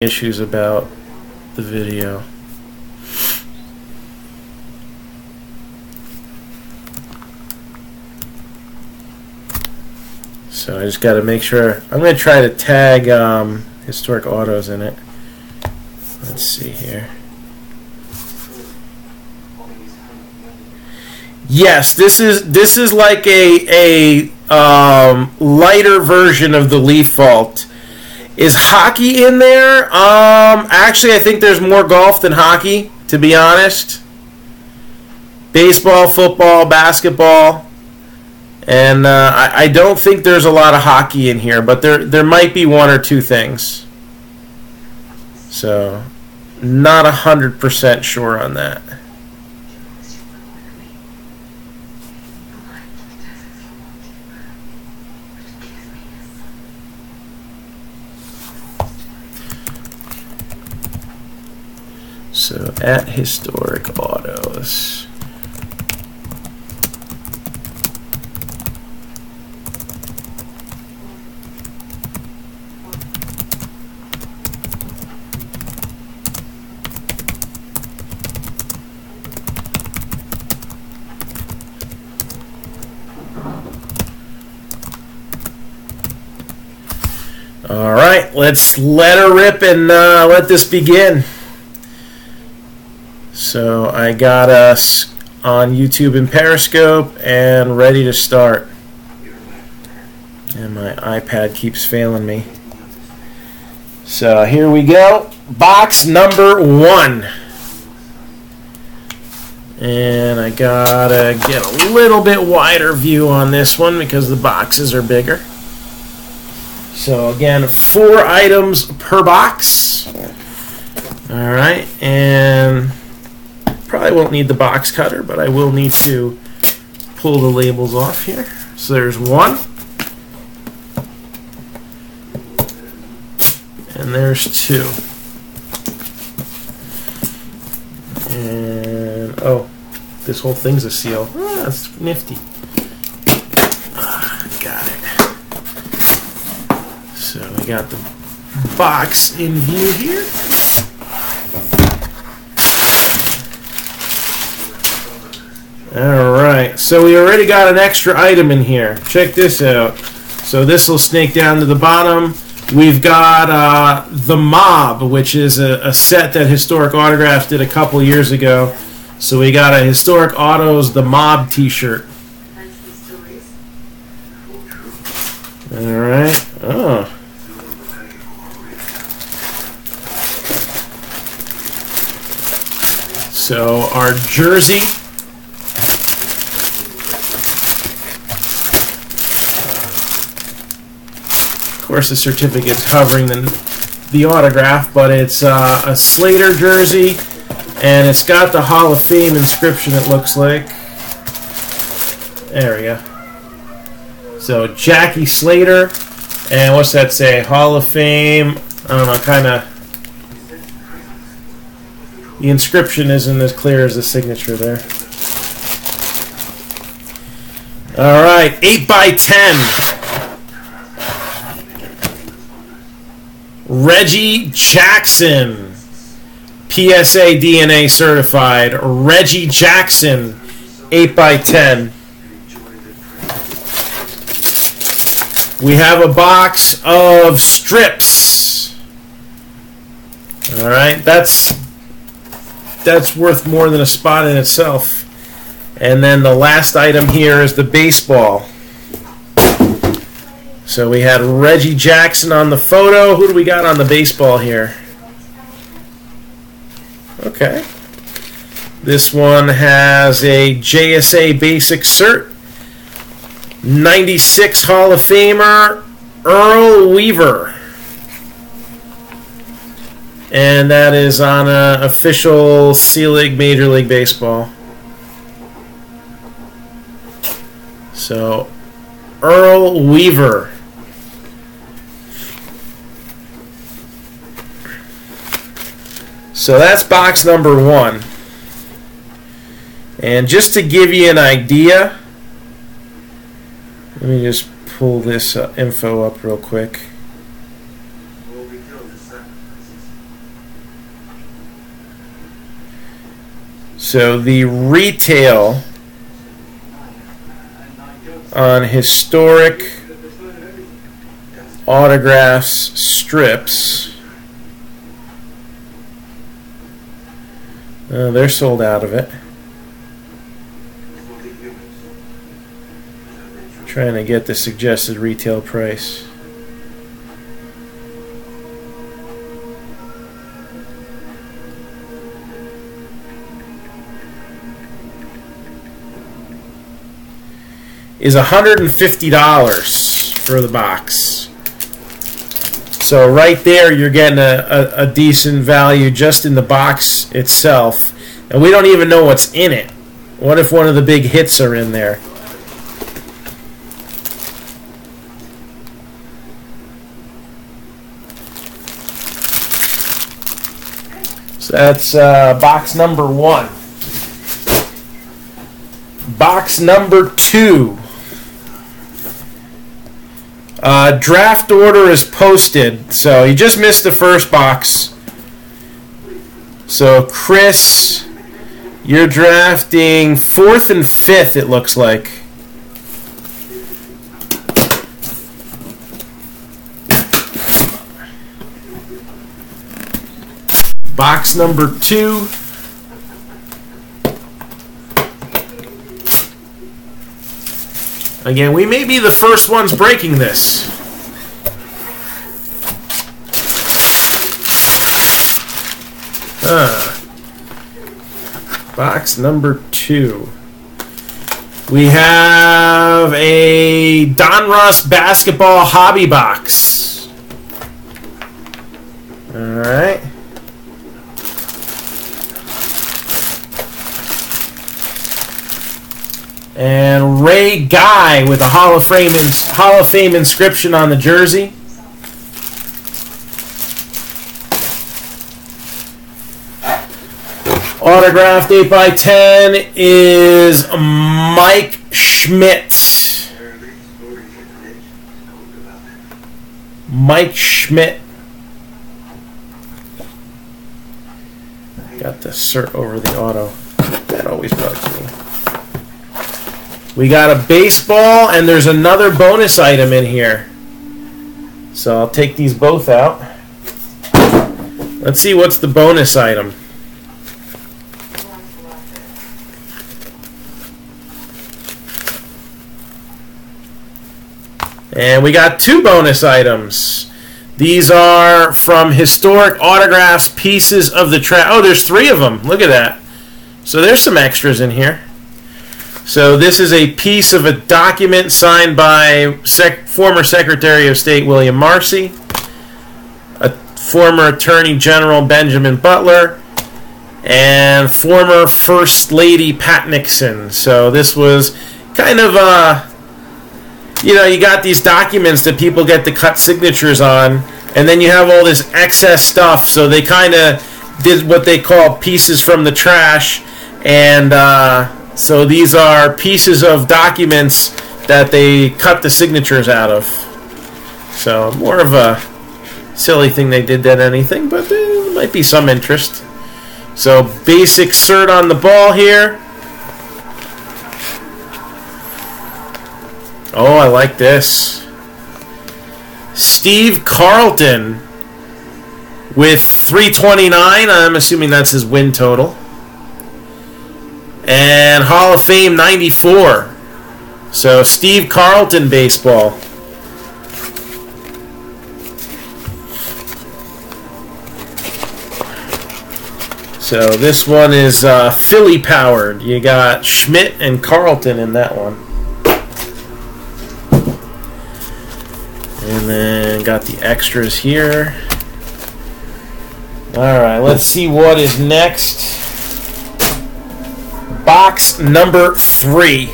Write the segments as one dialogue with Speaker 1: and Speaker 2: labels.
Speaker 1: issues about the video. So I just got to make sure. I'm going to try to tag historic autos in it. Let's see here. Yes, this is like a lighter version of the Leaf Vault. Is hockey in there? Actually, I think there's more golf than hockey, to be honest. Baseball, football, basketball, and I don't think there's a lot of hockey in here, but there might be one or two things. So, not 100% sure on that. So at historic autos. All right, let's let her rip and let this begin. So I got us on YouTube and Periscope and ready to start. And my iPad keeps failing me. So here we go. Box number 1. And I gotta get a little bit wider view on this one because the boxes are bigger. So again, 4 items per box. All right, and probably won't need the box cutter, but I will need to pull the labels off here. So there's 1. And there's 2. And, oh, this whole thing's a seal. Oh, that's nifty. Got it. So we got the box in view here. Alright, so we already got an extra item in here. Check this out. So this will snake down to the bottom. We've got the Mob, which is a set that Historic Autographs did a couple years ago. So we got a Historic Autos The Mob t-shirt. Alright. Oh. So our jersey. Of course, the certificate's covering the autograph, but it's a Slater jersey, and it's got the Hall of Fame inscription, it looks like. There we go. So, Jackie Slater, and what's that say? Hall of Fame, I don't know, kind of. The inscription isn't as clear as the signature there. All right, 8x10. Reggie Jackson, PSA DNA certified. Reggie Jackson, 8x10. We have a box of strips. All right, that's worth more than a spot in itself. And then the last item here is the baseball. So we had Reggie Jackson on the photo. Who do we got on the baseball here? Okay. This one has a JSA Basic Cert. 96 Hall of Famer, Earl Weaver. And that is on an official C-League Major League Baseball. So, Earl Weaver. So that's box number 1. And just to give you an idea, let me just pull this info up real quick. So the retail on historic autographs strips, they're sold out of it. Trying to get the suggested retail price. Is $150 for the box. So right there you're getting a decent value just in the box itself. And we don't even know what's in it. What if one of the big hits are in there? So that's box number 1. Box number 2. Draft order is posted, so you just missed the first box. So Chris, you're drafting 4th and 5th, it looks like. Box number 2. Again, we may be the first ones breaking this. Box number 2. We have a Don Russ basketball hobby box. All right. And Ray Guy with a Hall of Fame inscription on the jersey. Autographed 8x10 is Mike Schmidt. Mike Schmidt. Got the cert over the auto. That always bugs me. We got a baseball, and there's another bonus item in here. So I'll take these both out. Let's see what's the bonus item. And we got 2 bonus items. These are from Historic Autographs, Pieces of the Trash. Oh, there's 3 of them. Look at that. So there's some extras in here. So this is a piece of a document signed by former Secretary of State William Marcy, a former Attorney General Benjamin Butler, and former First Lady Pat Nixon. So this was kind of you know, you got these documents that people get to cut signatures on, and then you have all this excess stuff. So they kind of did what they call pieces from the trash, and so these are pieces of documents that they cut the signatures out of. So more of a silly thing they did than anything, but there might be some interest. So basic cert on the ball here. Oh, I like this. Steve Carlton with 329. I'm assuming that's his win total. And Hall of Fame 94. So Steve Carlton baseball. So this one is Philly powered. You got Schmidt and Carlton in that one. And then got the extras here. Alright, let's see what is next. Box number 3.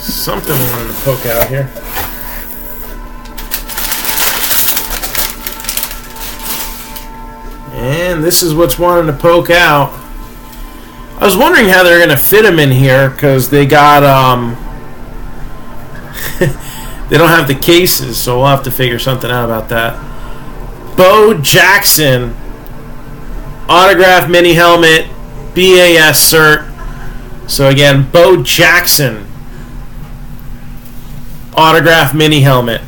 Speaker 1: Something I wanted to poke out here. And this is what's wanting to poke out. I was wondering how they're going to fit him in here because they got they don't have the cases, so we'll have to figure something out about that. Bo Jackson, autograph mini helmet, BAS cert. So again, Bo Jackson, autograph mini helmet.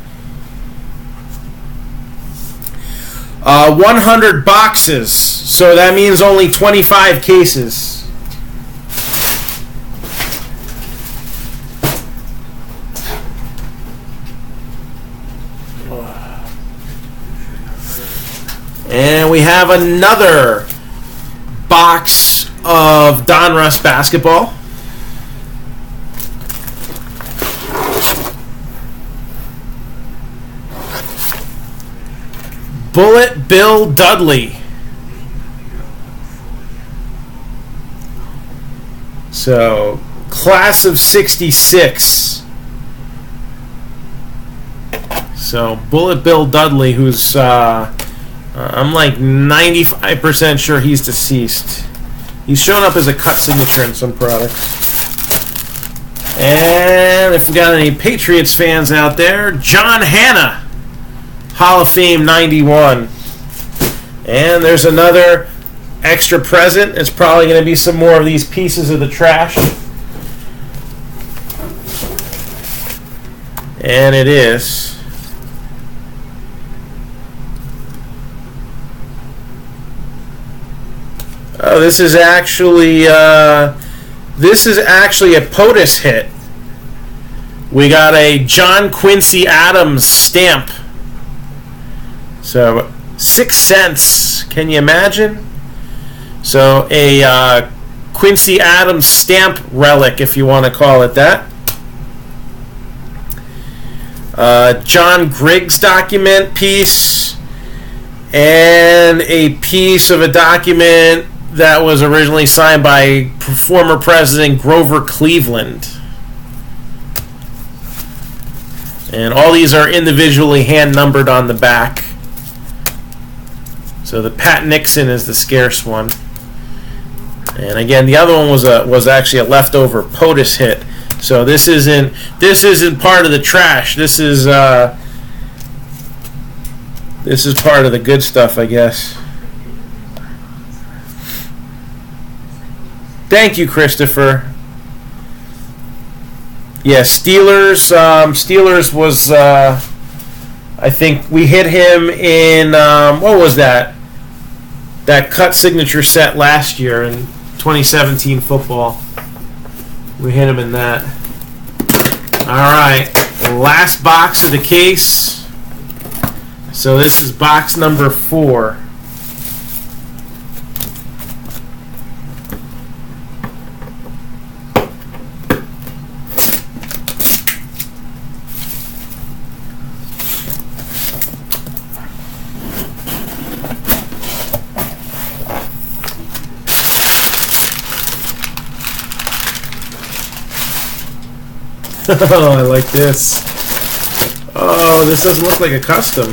Speaker 1: 100 boxes, so that means only 25 cases. And we have another box of Donruss basketball. Bullet Bill Dudley. So, class of 66. So, Bullet Bill Dudley, who's I'm like 95% sure he's deceased. He's shown up as a cut signature in some products. And if we got any Patriots fans out there, John Hanna, Hall of Fame 91. And there's another extra present. It's probably going to be some more of these pieces of the trash. And it is. Oh, this is actually a POTUS hit. We got a John Quincy Adams stamp. So 6 cents. Can you imagine? So a Quincy Adams stamp relic, if you want to call it that. John Griggs document piece, and a piece of a document that was originally signed by former President Grover Cleveland. And all these are individually hand numbered on the back. So the Pat Nixon is the scarce one. And again, the other one was actually a leftover POTUS hit. So this isn't part of the trash. This is part of the good stuff, I guess. Thank you, Christopher. Yeah, Steelers. Steelers was, I think we hit him in, what was that? That cut signature set last year in 2017 football. We hit him in that. All right, last box of the case. So this is box number 4. Oh, I like this. Oh, this doesn't look like a custom.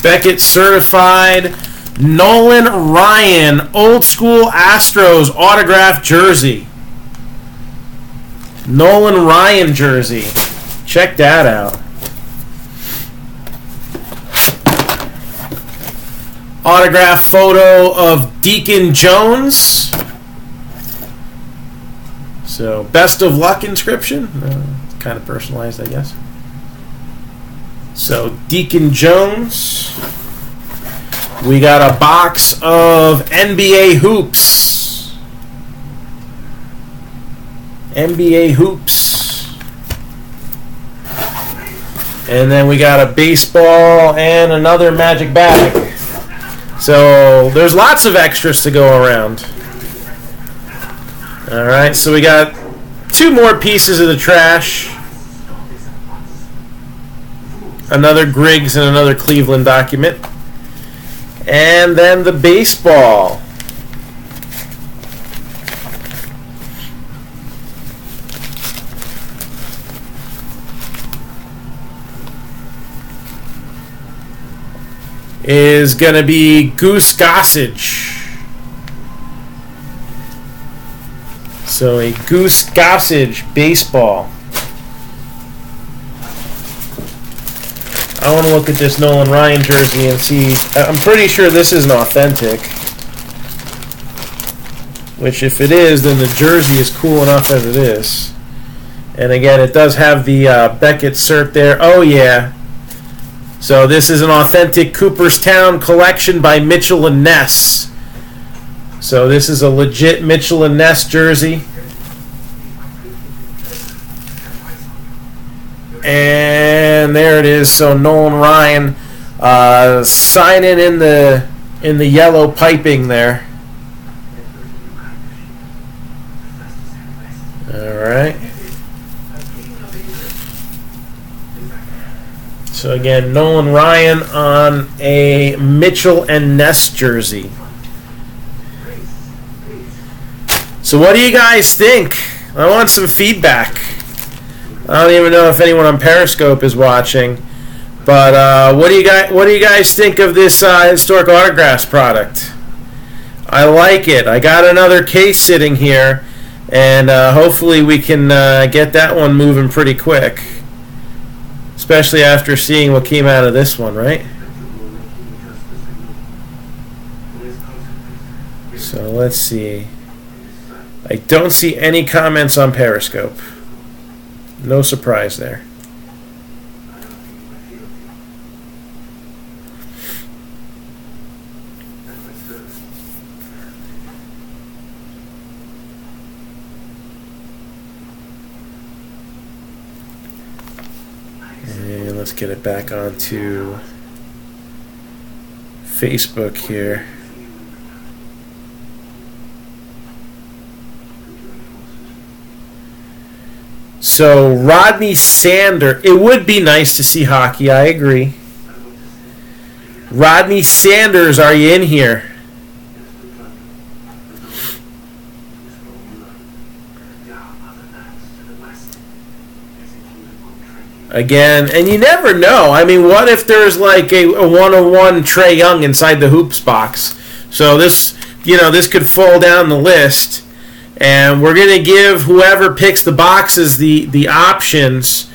Speaker 1: Beckett certified Nolan Ryan, old school Astros autographed jersey. Nolan Ryan jersey. Check that out. Autograph photo of Deacon Jones. So, best of luck inscription. Kind of personalized, I guess. So, Deacon Jones. We got a box of NBA hoops. NBA hoops. And then we got a baseball and another Magic bag. So there's lots of extras to go around. All right, so we got 2 more pieces of the trash. Another Griggs and another Cleveland document. And then the baseball. is going to be Goose Gossage. So a Goose Gossage baseball. I want to look at this Nolan Ryan jersey and see. I'm pretty sure this isn't authentic. Which, if it is, then the jersey is cool enough as it is. And again, it does have the Beckett cert there. Oh, yeah. So this is an authentic Cooperstown collection by Mitchell and Ness. So this is a legit Mitchell and Ness jersey. And there it is. So Nolan Ryan signing in the yellow piping there. All right. So again, Nolan Ryan on a Mitchell and Ness jersey. So what do you guys think? I want some feedback. I don't even know if anyone on Periscope is watching, but what do you guys think of this Historic Autographs product? I like it. I got another case sitting here, and hopefully we can get that one moving pretty quick, especially after seeing what came out of this one, right? So let's see. I don't see any comments on Periscope. No surprise there. And let's get it back onto Facebook here. So Rodney Sander, it would be nice to see hockey, I agree. Rodney Sanders, are you in here? Again, and you never know. I mean, what if there's like a one-on-one Trae Young inside the hoops box? So this could fall down the list. And we're going to give whoever picks the boxes the options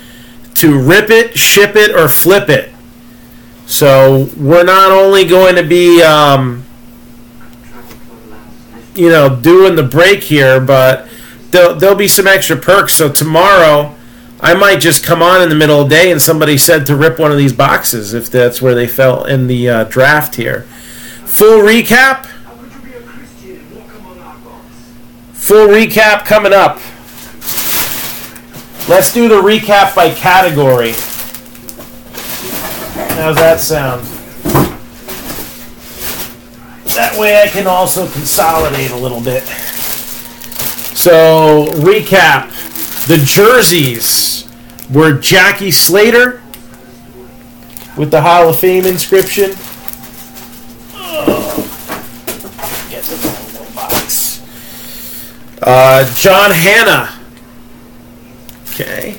Speaker 1: to rip it, ship it, or flip it. So we're not only going to be, doing the break here, but there'll be some extra perks. So tomorrow, I might just come on in the middle of the day and somebody said to rip one of these boxes if that's where they fell in the draft here. Full recap. Full recap coming up. Let's do the recap by category. How's that sound? That way I can also consolidate a little bit. So, recap. The jerseys were Jackie Slater with the Hall of Fame inscription. Get the little box. John Hanna. Okay.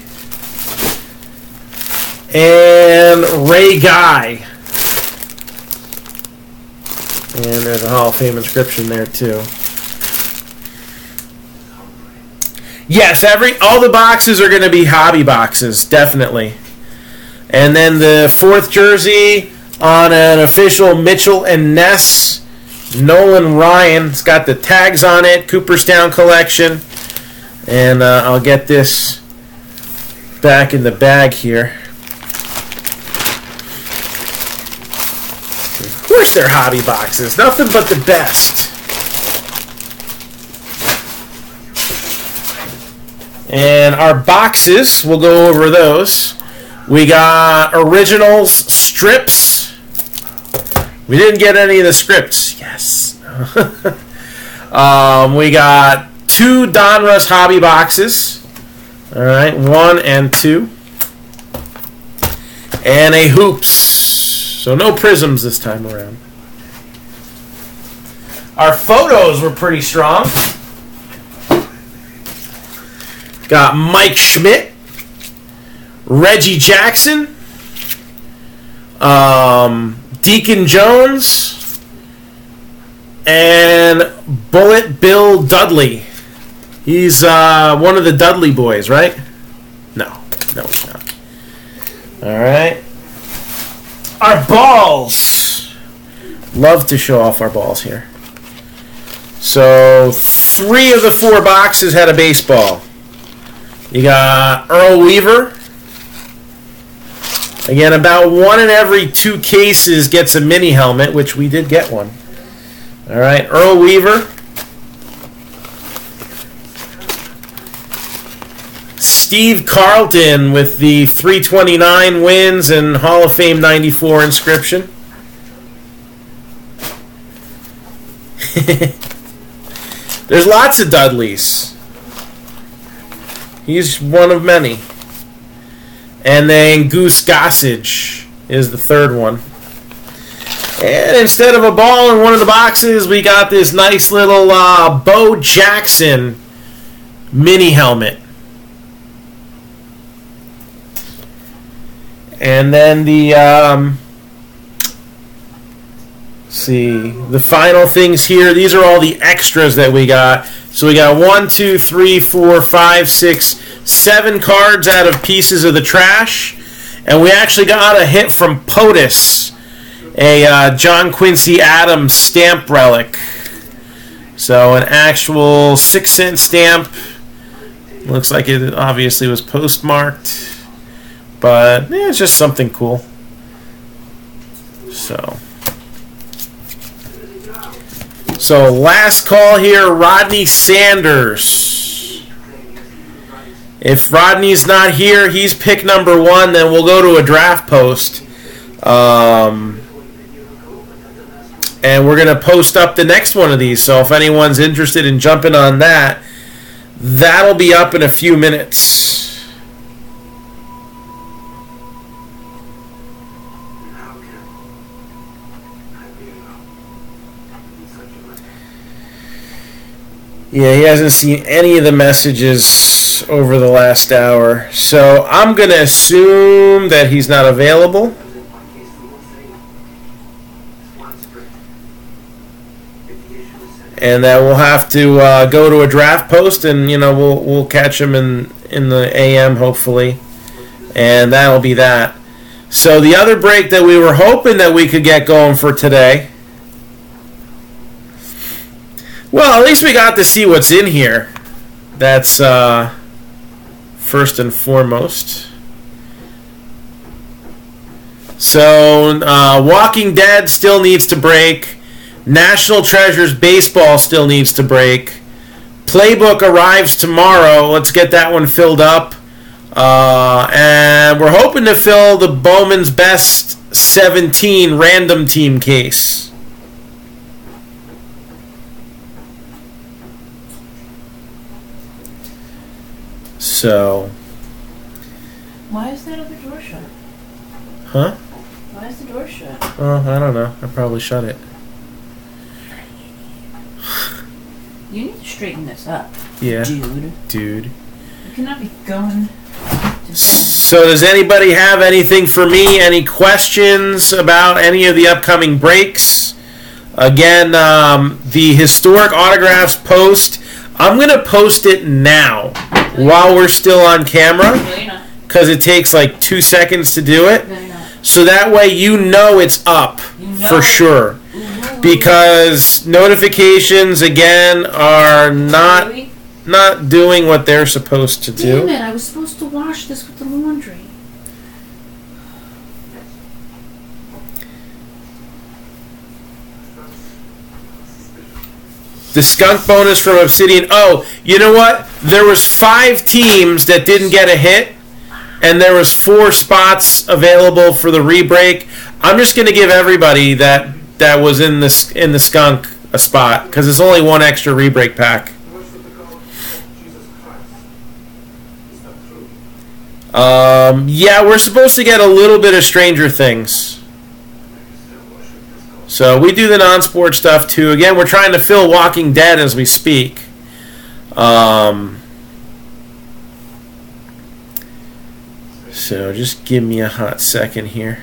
Speaker 1: And Ray Guy. And there's a Hall of Fame inscription there too. Yes, all the boxes are going to be hobby boxes, definitely. And then the fourth jersey on an official Mitchell and Ness. Nolan Ryan. It's got the tags on it. Cooperstown collection. And I'll get this back in the bag here. Of course they're hobby boxes. Nothing but the best. And our boxes, we'll go over those. We got originals, strips. We didn't get any of the scripts. Yes. We got 2 Donruss hobby boxes. All right, 1 and 2. And a hoops. So no prisms this time around. Our photos were pretty strong. Got Mike Schmidt, Reggie Jackson, Deacon Jones, and Bullet Bill Dudley. He's one of the Dudley boys, right? No, he's not. All right. Our balls. Love to show off our balls here. So 3 of the 4 boxes had a baseball. You got Earl Weaver. Again, about 1 in every 2 cases gets a mini helmet, which we did get one. All right, Earl Weaver. Steve Carlton with the 329 wins and Hall of Fame 94 inscription. There's lots of Dudleys. He's one of many. And then Goose Gossage is the 3rd one. And instead of a ball in one of the boxes, we got this nice little Bo Jackson mini helmet. And then the the final things here. These are all the extras that we got. So we got 1, 2, 3, 4, 5, 6, 7 cards out of Pieces of the Trash, and we actually got a hit from POTUS, a John Quincy Adams stamp relic. So an actual 6-cent stamp. Looks like it obviously was postmarked, but yeah, it's just something cool. So last call here, Rodney Sanders. If Rodney's not here, he's pick number 1, then we'll go to a draft post. And we're going to post up the next one of these. So if anyone's interested in jumping on that, that'll be up in a few minutes. Yeah, he hasn't seen any of the messages over the last hour. So I'm going to assume that he's not available. And that we'll have to go to a draft post, and we'll catch him in the AM hopefully, and that'll be that. So the other break that we were hoping that we could get going for today. Well, at least we got to see what's in here. That's first and foremost. So Walking Dead still needs to break. National Treasures Baseball still needs to break. Playbook arrives tomorrow. Let's get that one filled up. And we're hoping to fill the Bowman's Best 17 random team case. So.
Speaker 2: Why is that other door shut?
Speaker 1: Huh?
Speaker 2: Why is the door shut?
Speaker 1: Oh, I don't know. I probably shut it.
Speaker 2: You need to straighten this up.
Speaker 1: Yeah.
Speaker 2: Dude. You cannot be going to bed.
Speaker 1: So does anybody have anything for me? Any questions about any of the upcoming breaks? Again, the Historic Autographs post, I'm going to post it now while we're still on camera, because it takes like 2 seconds to do it. So that way you know it's up for sure. Because notifications, again, are not doing what they're supposed to do.
Speaker 2: Damn it, I was supposed to wash this with the laundry.
Speaker 1: The skunk bonus from Obsidian. Oh, you know what? There was 5 teams that didn't get a hit, and there was 4 spots available for the rebreak. I'm just going to give everybody that was in the skunk a spot, because it's only 1 extra rebreak pack. Yeah, we're supposed to get a little bit of Stranger Things. So we do the non-sport stuff too. Again, we're trying to fill Walking Dead as we speak. So just give me a hot second here.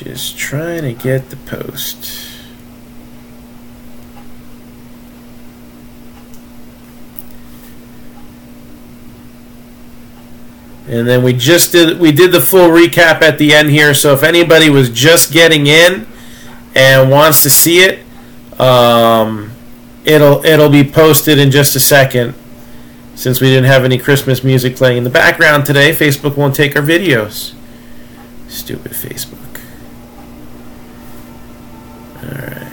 Speaker 1: Just trying to get the post. And then we did the full recap at the end here. So if anybody was just getting in and wants to see it, it'll be posted in just a second. Since we didn't have any Christmas music playing in the background today, Facebook won't take our videos. Stupid Facebook. Alright.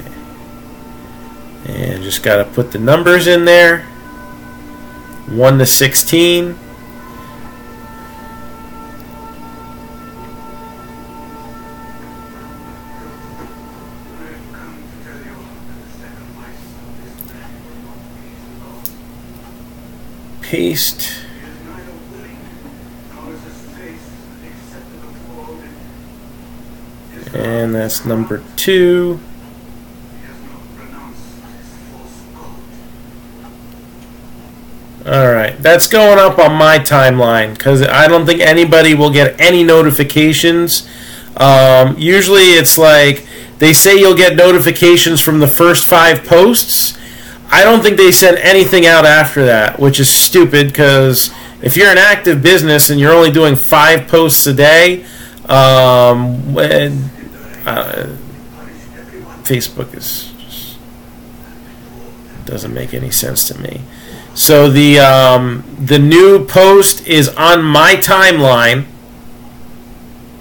Speaker 1: And just got to put the numbers in there. 1 to 16. Paste. And that's number 2. Alright, that's going up on my timeline because I don't think anybody will get any notifications. Usually it's like they say you'll get notifications from the first 5 posts. I don't think they send anything out after that, which is stupid because if you're an active business and you're only doing 5 posts a day, Facebook doesn't make any sense to me. So the new post is on my timeline.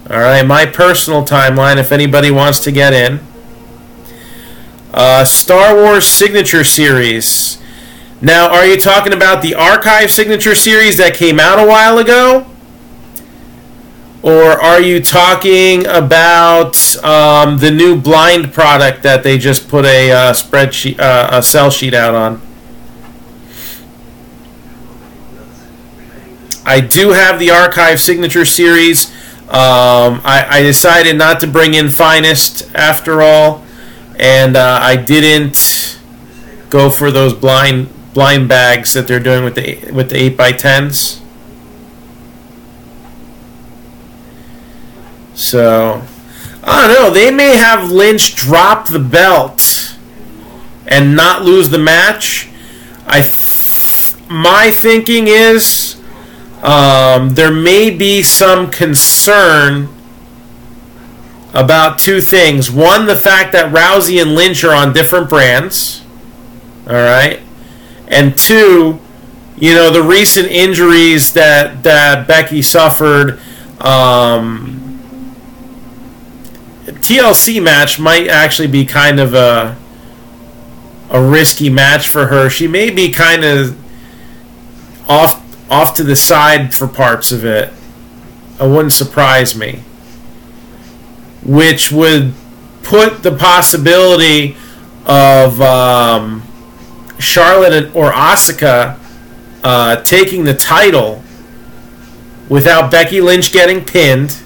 Speaker 1: All right, my personal timeline. If anybody wants to get in. Star Wars Signature Series. Now, are you talking about the Archive Signature Series that came out a while ago? Or are you talking about the new blind product that they just put a spreadsheet, a sell sheet out on? I do have the Archive Signature Series. I decided not to bring in Finest after all. And I didn't go for those blind bags that they're doing with the 8x10s. So I don't know. They may have Lynch drop the belt and not lose the match. My thinking is there may be some concern about 2 things. One, the fact that Rousey and Lynch are on different brands. All right. And 2, the recent injuries that Becky suffered. TLC match might actually be kind of a risky match for her. She may be kind of off to the side for parts of it. It wouldn't surprise me. Which would put the possibility of Charlotte or Asuka taking the title without Becky Lynch getting pinned,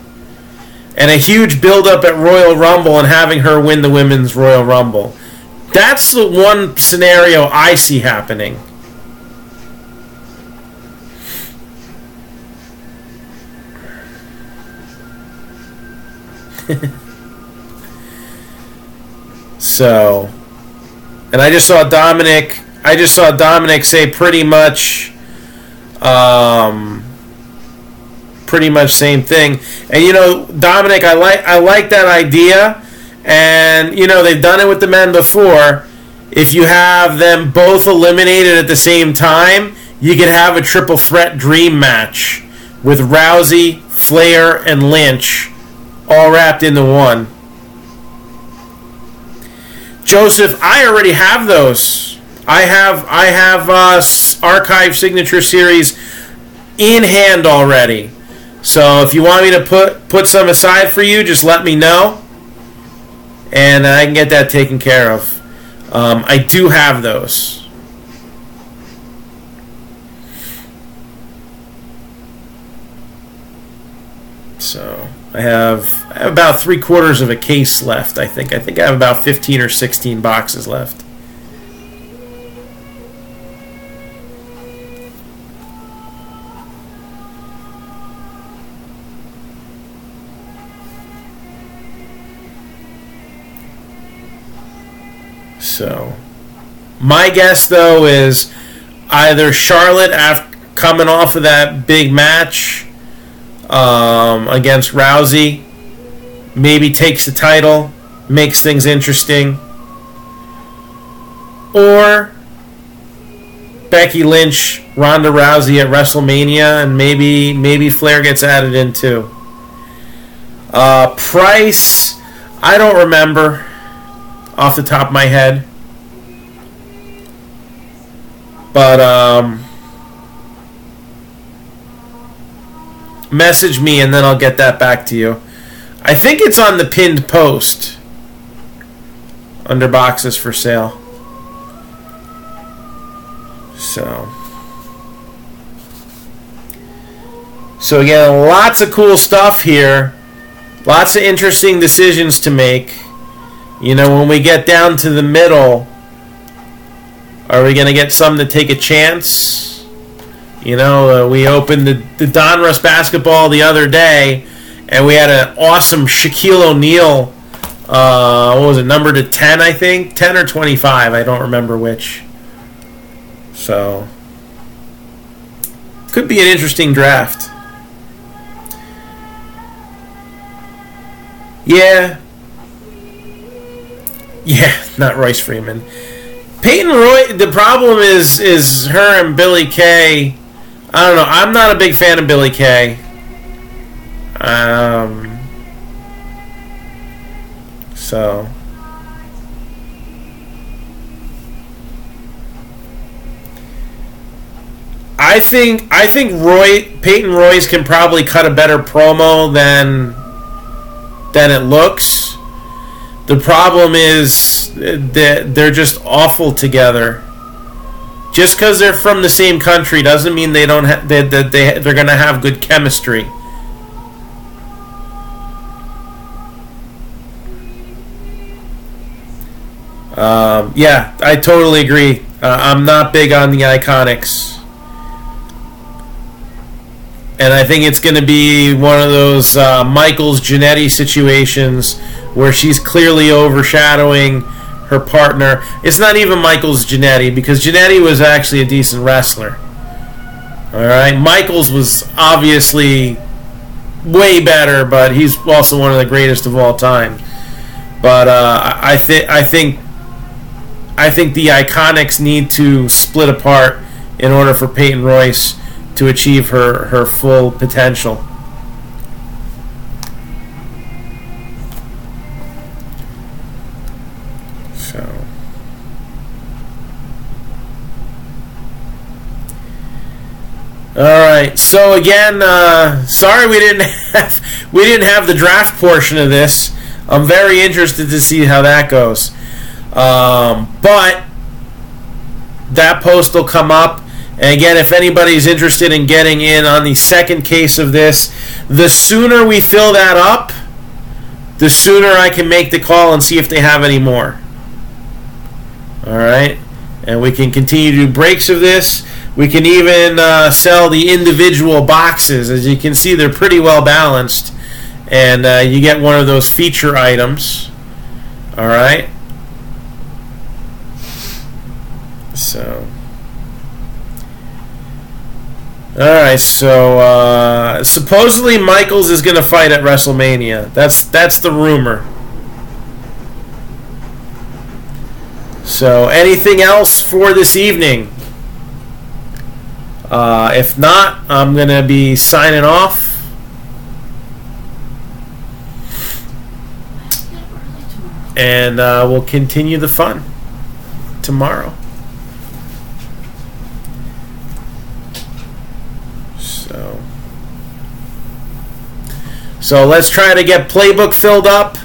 Speaker 1: and a huge build-up at Royal Rumble and having her win the Women's Royal Rumble. That's the one scenario I see happening. So, and I just saw Dominic say pretty much same thing. And Dominic, I like that idea, and they've done it with the men before. If you have them both eliminated at the same time, you could have a triple threat dream match with Rousey, Flair, and Lynch all wrapped into one. Joseph, I already have those. I have Archive Signature Series in hand already. So if you want me to put some aside for you, just let me know, and I can get that taken care of. I do have those. So I have about 3/4 of a case left, I think. I have about 15 or 16 boxes left. So, my guess though is either Charlotte coming off of that big match against Rousey, maybe takes the title, makes things interesting, or Becky Lynch, Ronda Rousey at WrestleMania, and maybe Flair gets added in too. Price, I don't remember off the top of my head, but message me and then I'll get that back to you. I think it's on the pinned post under boxes for sale. So again, lots of cool stuff here. Lots of interesting decisions to make. You know, when we get down to the middle, are we going to get some to take a chance? You know, we opened the Donruss basketball the other day, and we had an awesome Shaquille O'Neal, what was it, number to 10, I think? 10 or 25, I don't remember which. So, could be an interesting draft. Yeah, not Royce Freeman. Peyton Royce, the problem is her and Billy Kay. I don't know. I'm not a big fan of Billy Kay. So I think Peyton Royce can probably cut a better promo than it looks. The problem is that they're just awful together. Just because they're from the same country doesn't mean they don't they're going to have good chemistry. Yeah, I totally agree. I'm not big on the Iconics. And I think it's going to be one of those Michaels Jannetty situations where she's clearly overshadowing her partner. It's not even Michaels Jannetty, because Jannetty was actually a decent wrestler. Alright? Michaels was obviously way better, but he's also one of the greatest of all time. But I think the Iconics need to split apart in order for Peyton Royce to achieve her full potential. So, all right. So again, sorry we didn't have the draft portion of this. I'm very interested to see how that goes. But that post will come up. And again, if anybody's interested in getting in on the second case of this, the sooner we fill that up, the sooner I can make the call and see if they have any more. Alright? And we can continue to do breaks of this. We can even sell the individual boxes. As you can see, they're pretty well balanced. And you get one of those feature items. Alright? So... Alright, so supposedly Michaels is going to fight at WrestleMania. That's the rumor. So, anything else for this evening? If not, I'm going to be signing off. And we'll continue the fun tomorrow. So let's try to get Playbook filled up,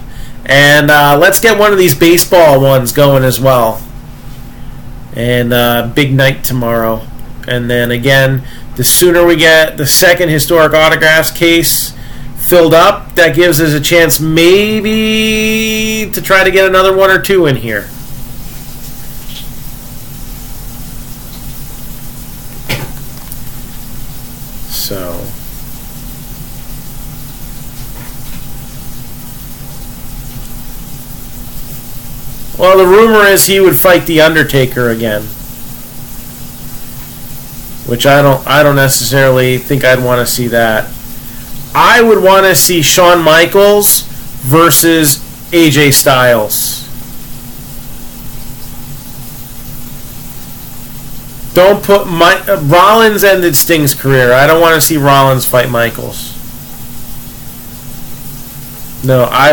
Speaker 1: and let's get one of these baseball ones going as well. And big night tomorrow. And then again, the sooner we get the second historic autographs case filled up, that gives us a chance maybe to try to get another one or two in here. So... Well, the rumor is he would fight the Undertaker again, which I don't necessarily think I'd want to see that. I would want to see Shawn Michaels versus AJ Styles. Don't put Rollins ended Sting's career. I don't want to see Rollins fight Michaels. No, I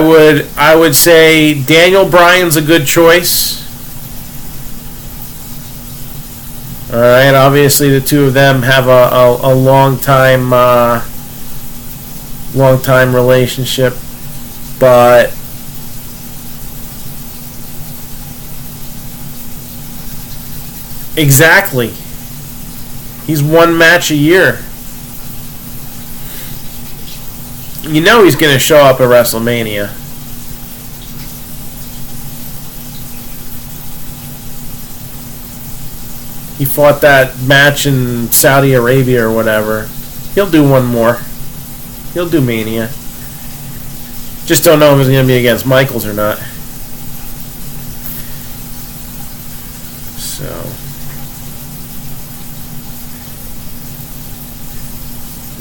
Speaker 1: would say Daniel Bryan's a good choice. All right, obviously the two of them have a long time relationship, but exactly, he's one match a year. You know he's going to show up at WrestleMania. He fought that match in Saudi Arabia or whatever. He'll do one more. He'll do Mania. Just don't know if it's going to be against Michaels or not. So.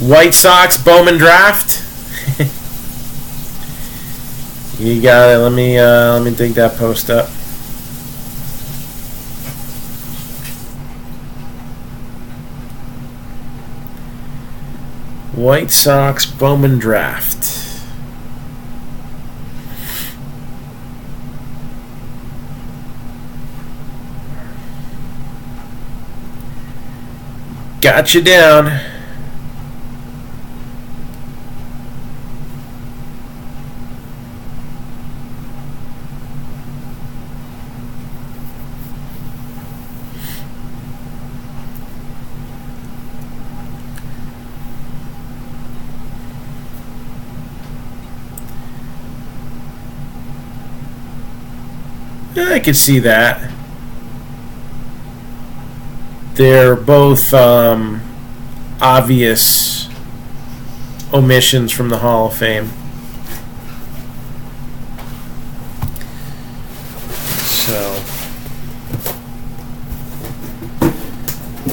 Speaker 1: White Sox Bowman draft. You got it. Let me dig that post up. White Sox Bowman draft. Got you down. I could see that. They're both obvious omissions from the Hall of Fame. So,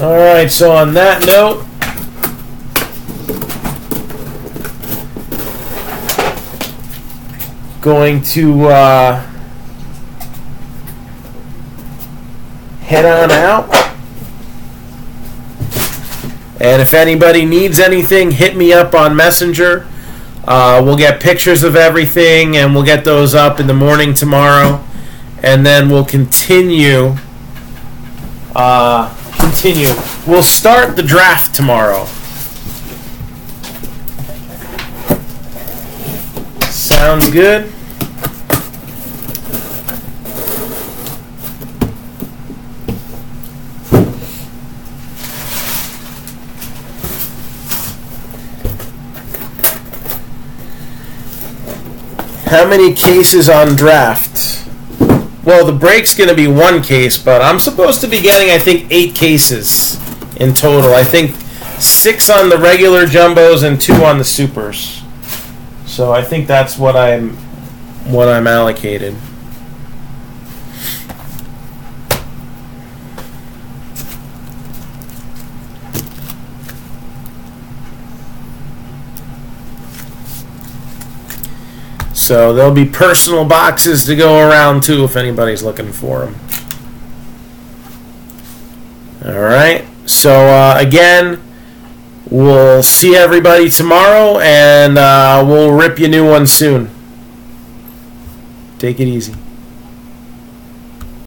Speaker 1: alright, so on that note, going to head on out. And if anybody needs anything, hit me up on Messenger. We'll get pictures of everything, and we'll get those up in the morning tomorrow. And then we'll continue. We'll start the draft tomorrow. Sounds good? How many cases on draft? Well, the break's going to be one case, but I'm supposed to be getting, I think, 8 cases in total. I think 6 on the regular jumbos and 2 on the supers. So I think that's what I'm allocated. So there'll be personal boxes to go around too if anybody's looking for them. Alright, so again, we'll see everybody tomorrow, and we'll rip you new ones soon. Take it easy.